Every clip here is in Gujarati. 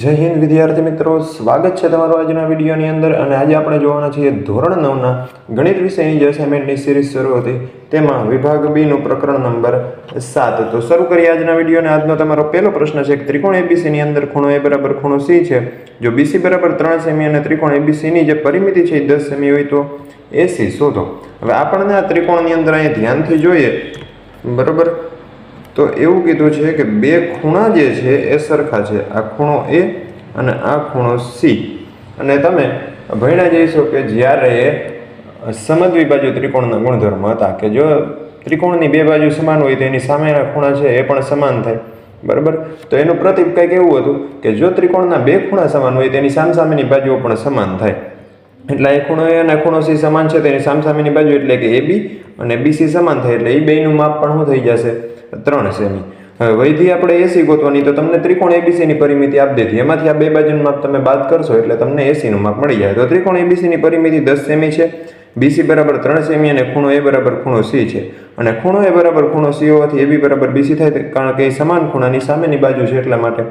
જય હિન્દ વિદ્યાર્થી મિત્રો, સ્વાગત છે તમારું આજના વિડીયોની અંદર. અને આજે આપણે જોવાના છીએ ધોરણ 9ના ગણિત વિષયની જે અસાઇનમેન્ટની સિરીઝ શરૂ હતી તેમાં વિભાગ બી નું પ્રકરણ નંબર 7. તો શરૂ કરીએ આજના વિડીયોને. આજનો તમારો પહેલો પ્રશ્ન છે કે ત્રિકોણ એબીસી ની અંદર ખૂણો એ બરાબર ખૂણો સી છે. જો બીસી બરાબર 3 સેમી અને ત્રિકોણ એબીસી ની જે પરિમિતિ છે એ 10 સેમી હોય તો એસી શોધો. હવે આપણને આ ત્રિકોણની અંદર અહીંયા ધ્યાનથી જોઈએ બરાબર, તો એવું કીધું છે કે બે ખૂણા જે છે એ સરખા છે. આ ખૂણો એ અને આ ખૂણો સી. અને તમે ભણ્યા જઈશો કે જ્યારે સમદ્વિ બાજુ ત્રિકોણના ગુણધર્મ હતા કે જો ત્રિકોણની બે બાજુ સમાન હોય તો એની સામેના ખૂણા છે એ પણ સમાન થાય બરાબર. તો એનું પ્રતીક કંઈક એવું હતું કે જો ત્રિકોણના બે ખૂણા સમાન હોય તેની સામસામેની બાજુઓ પણ સમાન થાય. એટલે એ ખૂણો એ અને ખૂણો સી સમાન છે તેની સામસામેની બાજુ એટલે કે એ બી અને બીસી સમાન થાય એટલે એ બેનું માપ પણ શું થઈ જશે? 3 સેમી. હવે વૈધી આપણે એસી ગોતવાની, તો તમને ત્રિકોણ એબીસી ની પરિમિતિ આપી દીધી, એમાંથી આ બે બાજુનું માપ તમે બાદ કરશો એટલે તમને એસી નું માપ મળી જાય. તો ત્રિકોણ એબીસી ની પરિમિતિ 10 સેમી છે, બીસી બરાબર 3 સેમી અને ખૂણો એ બરાબર ખૂણો સી છે. અને ખૂણો એ બરાબર ખૂણો સી હોવાથી એબી બરાબર બીસી થાય, કારણ કે એ સમાન ખૂણાની સામેની બાજુ છે એટલા માટે.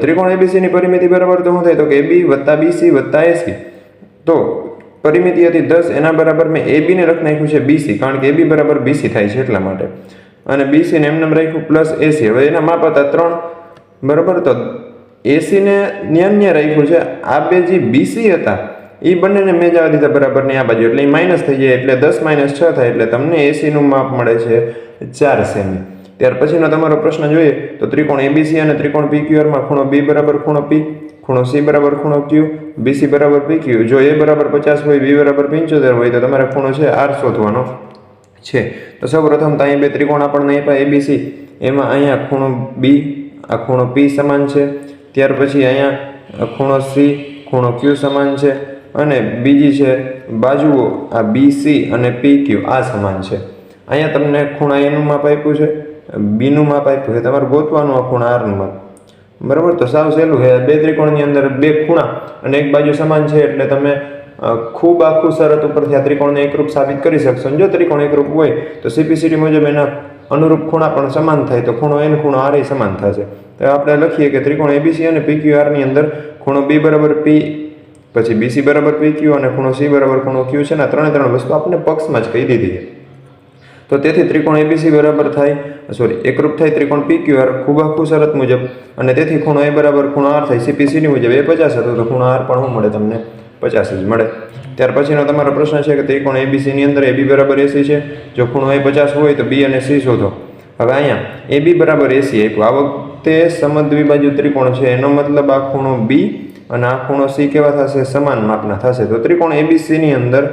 ત્રિકોણ એબીસી ની પરિમિતિ બરાબર તો શું થાય તો કે એબી વત્તા બીસી વત્તા એસી. તો પરિમિતિ હતી 10, એના બરાબર મેં એબી ને લખી નાખ્યું છે બીસી, કારણ કે એબી બરાબર બીસી થાય છે એટલા માટે. અને બીસી ને એમને રાખ્યું પ્લસ એસી. હવે એના માપ હતા 3 બરાબર, તો એસી ને ન્યાન્ય રાખ્યું છે. આ બે જે બીસી હતા એ બંનેને મેં જવા દીધા બરાબર ની આ બાજુ, એટલે એ માઇનસ થઈ જાય એટલે 10 - 6 થાય એટલે તમને એસી નું માપ મળે છે 4 સેમી. ત્યાર પછીનો તમારો પ્રશ્ન જોઈએ તો ત્રિકોણ એબીસી અને ત્રિકોણ પીક્યુઆર માં ખૂણો બી બરાબર ખૂણો પી, ખૂણો સી બરાબર ખૂણો ક્યુ, બીસી બરાબર પીક્યુ. જો એ બરાબર 50 હોય, બી બરાબર 75 હોય તો તમારે ખૂણો છે આર શોધવાનો છે. તો સૌપ્રથમ તો અહીં બે ત્રિકોણ આપણને આપ્યા એબીસી, એમાં અહીંયા ખૂણો બી આ ખૂણો પી સમાન છે. ત્યાર પછી અહીંયા ખૂણો સી ખૂણો ક્યુ સમાન છે. અને બીજી છે બાજુઓ આ બીસી અને પી ક્યુ આ સમાન છે. અહીંયા તમને ખૂણા એનું માપ આપ્યું છે, બીનું માપ આપ્યું છે, તમારે ગોતવાનું આ ખૂણા આરનું માપ બરાબર. તો સાવ સહેલું છે. બે ત્રિકોણની અંદર બે ખૂણા અને એક બાજુ સમાન છે એટલે તમે ખૂબ આખું શરત ઉપરથી આ ત્રિકોણને એકરૂપ સાબિત કરી શકશો. જો ત્રિકોણ એકરૂપ હોય તો સીપીસીટી મુજબ એના અનુરૂપ ખૂણા પણ સમાન થાય, તો ખૂણો એન ખૂણો આર સમાન થશે. તો આપણે લખીએ કે ત્રિકોણ એબીસી અને પીક્યુઆર ની અંદર ખૂણો બી બરાબર પી, પછી બીસી બરાબર પીક્યુ અને ખૂણો સી બરાબર ખૂણો ક્યુ છે ને ત્રણે વસ્તુ આપણે પક્ષમાં જ કહી દીધી છે. તો તેથી ત્રિકોણ એબીસી બરાબર થાય એકરૂપ થાય ત્રિકોણ પીક્યુઆર ખૂબ આખું શરત મુજબ, અને તેથી ખૂણો એ બરાબર ખૂણો આર થાય સીપીસીટી મુજબ. એ 50 હતું તો ખૂણો આર પણ શું મળે તમને? 50 જ મળે. ત્યાર પછીનો તમારો પ્રશ્ન છે કે ત્રિકોણ એબીસી ની અંદર એબી બરાબર એસી છે. જો ખૂણો એ 50 હોય તો બી અને સી શોધો. હવે અહીંયા એબી બરાબર એસી આપ્યું. આ વખતે સમદ્વિબાજુ ત્રિકોણ છે, એનો મતલબ આ ખૂણો બી અને આ ખૂણો સી કેવા થશે? સમાન માપના થશે. તો ત્રિકોણ એબીસી ની અંદર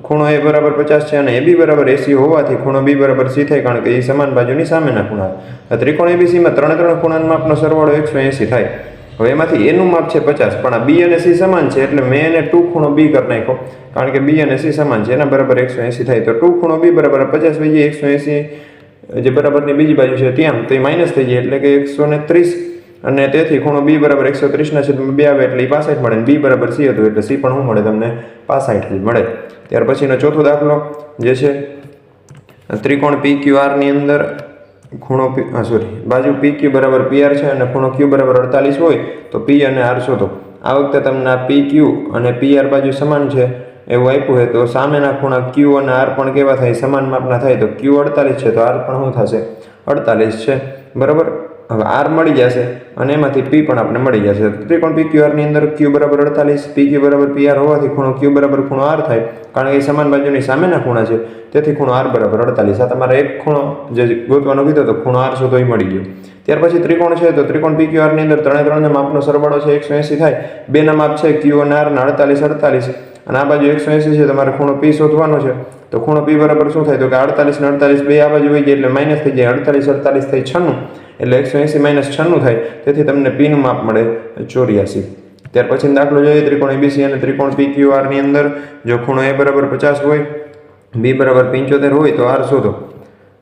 ખૂણો એ બરાબર 50 છે અને એબી બરાબર એસી હોવાથી ખૂણો બી બરાબર સી થાય, કારણ કે એ સમાન બાજુની સામેના ખૂણા. ત્રિકોણ એબીસીમાં ત્રણે ખૂણાના માપનો સરવાળો 180 થાય. હવે એમાંથી એનું માપ છે 50, પણ આ બી અને સી સમાન છે એટલે મેં એને 2 ખૂણો બી કરી નાખ્યો, કારણ કે બી અને સી સમાન છે, એના બરાબર 180 થાય. તો 2 ખૂણો બી બરાબર 50 થઈ જાય, 180 જે બરાબરની બીજી બાજુ છે ત્યાં તો એ માઇનસ થઈ જાય એટલે કે 130. અને તેથી ખૂણો બી બરાબર 130 ના છેદમાં 2 આવે એટલે 65 મળે. બી બરાબર સી હતું એટલે સી પણ શું મળે તમને? 65 જ મળે. ત્યાર પછીનો ચોથો દાખલો જે છે ત્રિકોણ પીક્યુઆર ની અંદર ખૂણો બાજુ પીક્યુ બરાબર પીઆર છે અને ખૂણો ક્યુ બરાબર 48 હોય તો પી અને આર શોધો. આ વખતે તમને આ પીક્યુ અને પીઆર બાજુ સમાન છે એવું આપ્યું છે, તો સામેના ખૂણા ક્યુ અને આર પણ કેવા થાય? સમાન માપના થાય. તો ક્યુ 48 છે તો આર પણ શું થશે? 48 છે બરાબર. હવે આર મળી જશે અને એમાંથી પી પણ આપણે મળી જશે. ત્રિકોણ પીક્યુઆર ની અંદર ક્યુ બરાબર 48, પીક્યુ બરાબર પીઆર હોવાથી ખૂણો ક્યુ બરાબર ખૂણો આર થાય, કારણ કે એ સમાન બાજુની સામેના ખૂણા છે, તેથી ખૂણો આર બરાબર 48. આ તમારે એક ખૂણો જે ગોતવાનો કીધો તો ખૂણો આર શોધો એ મળી ગયો. ત્યાર પછી ત્રિકોણ છે તો ત્રિકોણ પીક્યુઆર ની અંદર ત્રણેના માપનો સરવાળો છે 180 થાય. બેના માપ છે ક્યુ અને આર ના 48 અને આ બાજુ 180 છે. તમારે ખૂણો પી શોધવાનો છે. તો ખૂણો પી બરાબર શું થાય તો કે 48 ને 48 બે આ બાજુ હોય જાય એટલે માઇનસ થઈ જાય. 48 થઈ 96 એટલે 180 - 96 થાય. તેથી તમને પી નું માપ મળે 84. ત્યાર પછી દાખલો જોઈએ ત્રિકોણ એબીસી અને ત્રિકોણ પીક્યુઆર ની અંદર જો ખૂણો એ બરાબર 50 હોય, બી બરાબર 75 હોય તો આર શોધો.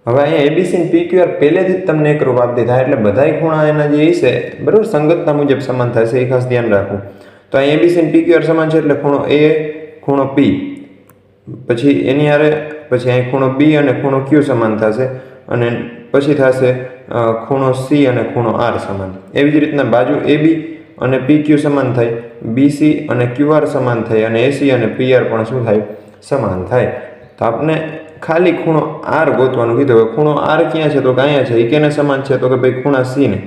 હવે અહીંયા એબીસી અને પીક્યુઆર પહેલેથી જ તમને એકરૂપ આપી દીધા એટલે બધાય ખૂણા એના જે છે બરાબર સંગતતા મુજબ સમાન થશે, એ ખાસ ધ્યાન રાખવું. તો અહીં એબીસી અને પીક્યુઆર સમાન છે એટલે ખૂણો એ ખૂણો પી, પછી એની હારે પછી અહીં ખૂણો બી અને ખૂણો ક્યુ સમાન થશે, અને પછી થશે ખૂણો સી અને ખૂણો આર સમાન. એવી જ રીતના બાજુ એ બી અને PQ સમાન થાય, BC અને QR સમાન થાય અને AC અને PR પણ શું થાય? સમાન થાય. તો આપણે ખાલી ખૂણો R ગોતવાનું કીધું. હવે ખૂણો R ક્યાં છે? તો કે અહીંયા છે. એ કેને સમાન છે? તો કે ભાઈ ખૂણા C ને.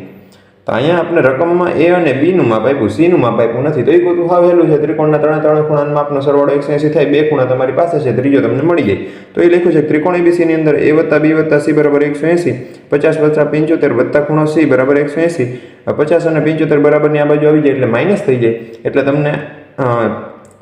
તો અહીંયા આપણે રકમમાં A અને B નું માપ આપ્યું, C નું માપ આપ્યું નથી. તો એ ગોતું હાવ હેલું છે. ત્રિકોણના ત્રણે ખૂણાના માપનો સરવાળો 180 થાય. બે ખૂણા તમારી પાસે છે, ત્રીજો તમને મળી જાય. તો એ લખ્યું છે ત્રિકોણ ABC ની અંદર A વત્તા B વત્તા C બરાબર 180, 50 વત્તા 75 વત્તા ખૂણો C બરાબર 180, 50 અને 75 બરાબરની આ બાજુ આવી જાય એટલે માઇનસ થઈ જાય. એટલે તમને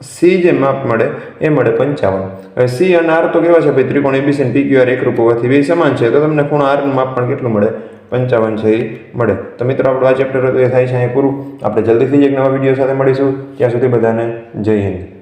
C જે માપ મળે એ મળે 55. હવે C અને R તો કેવા છે ભાઈ? ત્રિકોણ ABC અને PQR એકરૂપ હોવાથી બે સમાન છે. તો તમને ખૂણો R નું માપ પણ કેટલું મળે? 55 છે એ મળે. તો મિત્રો આપણું આ ચેપ્ટર હતું એ થાય છે અહીંયા પૂરું. આપણે જલ્દીથી જ એક નવા વિડીયો સાથે મળીશું. ત્યાં સુધી બધાને જય હિન્દ.